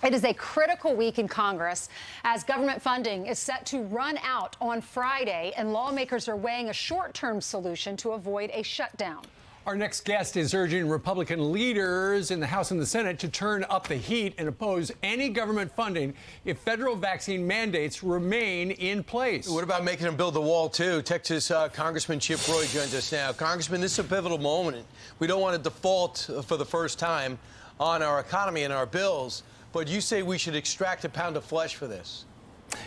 It is a critical week in Congress as government funding is set to run out on Friday, and lawmakers are weighing a short-term solution to avoid a shutdown. Our next guest is urging Republican leaders in the House and the Senate to turn up the heat and oppose any government funding if federal vaccine mandates remain in place. What about making them build the wall, too? Texas Congressman Chip Roy joins us now. Congressman, this is a pivotal moment. We don't want to default for the first time on our economy and our bills, but you say we should extract a pound of flesh for this.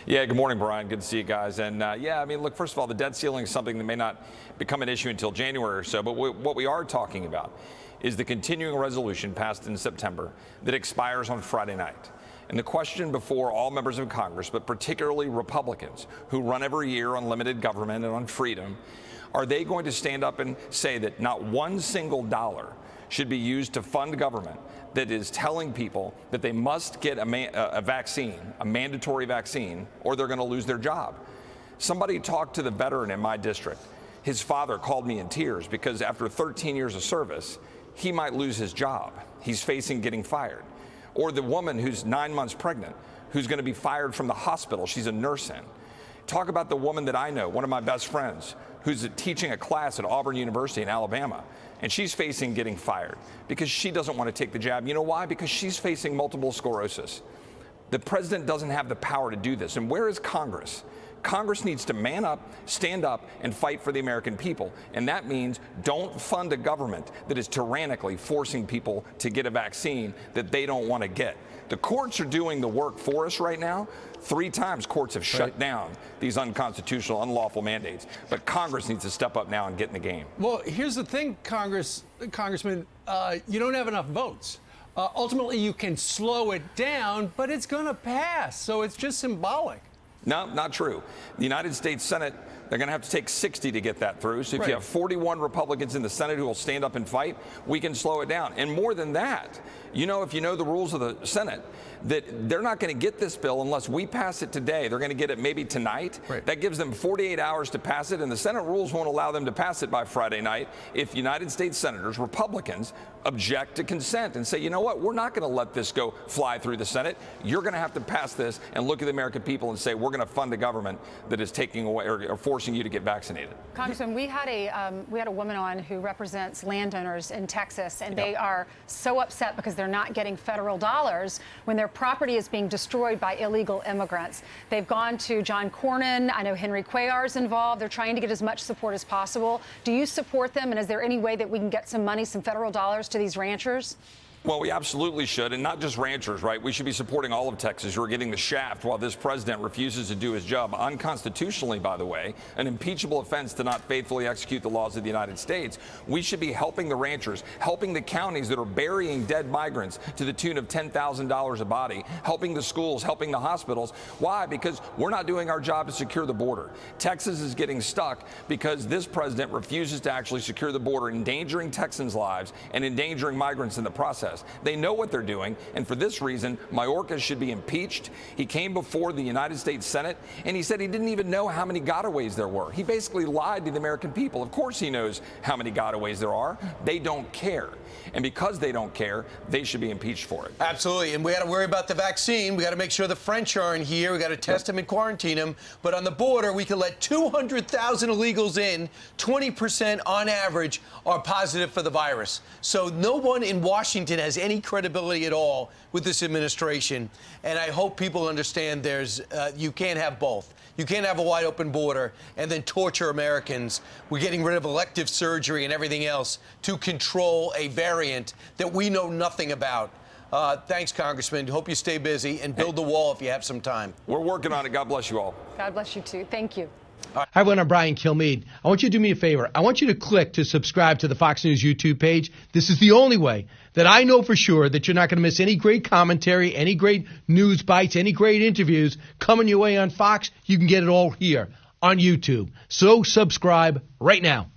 Yeah, good morning, Brian. Good to see you guys. And yeah, I mean, look, first of all, the debt ceiling is something that may not become an issue until January or so. But what we are talking about is the continuing resolution passed in September that expires on Friday night. And the question before all members of Congress, but particularly Republicans who run every year on limited government and on freedom, are they going to stand up and say that not one single dollar should be used to fund government that is telling people that they must get a vaccine, a mandatory vaccine, or they're going to lose their job? Somebody talked to the veteran in my district. His father called me in tears because after 13 years of service, he might lose his job. He's facing getting fired. Or the woman who's 9 months pregnant, who's going to be fired from the hospital she's a nurse in. Talk about the woman that I know, one of my best friends, who's teaching a class at Auburn University in Alabama, and she's facing getting fired because she doesn't want to take the jab. You know why? Because she's facing multiple sclerosis. The president doesn't have the power to do this. And where is Congress? Congress needs to man up, stand up, and fight for the American people. And that means don't fund a government that is tyrannically forcing people to get a vaccine that they don't want to get. The courts are doing the work for us right now. 3 times courts have shut down these unconstitutional, unlawful mandates. But Congress needs to step up now and get in the game. Well, here's the thing, Congressman, you don't have enough votes. Ultimately, you can slow it down, but it's going to pass. So it's just symbolic. No, not true. The United States Senate, they're going to have to take 60 to get that through. So if you have 41 Republicans in the Senate who will stand up and fight, we can slow it down. And more than that, you know, if you know the rules of the Senate, that they're not going to get this bill unless we pass it today. They're going to get it maybe tonight. That gives them 48 hours to pass it, and the Senate rules won't allow them to pass it by Friday night if United States senators, Republicans, object to consent and say, you know what, we're not going to let this go fly through the Senate. You're going to have to pass this and look at the American people and say, we're going to fund a government that is taking away or forcing you to get vaccinated. Congressman, we had a woman on who represents landowners in Texas, and they are so upset because they're not getting federal dollars when their property is being destroyed by illegal immigrants. They've gone to John Cornyn. I know Henry Cuellar's involved. They're trying to get as much support as possible. Do you support them? And is there any way that we can get some money, some federal dollars to these ranchers? Well, we absolutely should, and not just ranchers, right? We should be supporting all of Texas who are getting the shaft while this president refuses to do his job unconstitutionally, by the way, an impeachable offense to not faithfully execute the laws of the United States. We should be helping the ranchers, helping the counties that are burying dead migrants to the tune of $10,000 a body, helping the schools, helping the hospitals. Why? Because we're not doing our job to secure the border. Texas is getting stuck because this president refuses to actually secure the border, endangering Texans' lives and endangering migrants in the process. They know what they're doing, and for this reason, Mayorkas should be impeached. He came before the United States Senate, and he said he didn't even know how many gotaways there were. He basically lied to the American people. Of course he knows how many gotaways there are. They don't care. And because they don't care, they should be impeached for it. Absolutely. And we got to worry about the vaccine. We got to make sure the French aren't here. We got to test them and quarantine them. But on the border, we can let 200,000 illegals in. 20% on average are positive for the virus. So no one in Washington has any credibility at all with this administration. And I hope people understand you can't have both. You can't have a wide open border and then torture Americans. We're getting rid of elective surgery and everything else to control a variant that we know nothing about. Thanks, Congressman. Hope you stay busy and build the wall if you have some time. We're working on it. God bless you all. God bless you, too. Thank you. Hi, everyone. I'm Brian Kilmeade. I want you to do me a favor. I want you to click to subscribe to the Fox News YouTube page. This is the only way that I know for sure that you're not going to miss any great commentary, any great news bites, any great interviews coming your way on Fox. You can get it all here on YouTube. So subscribe right now.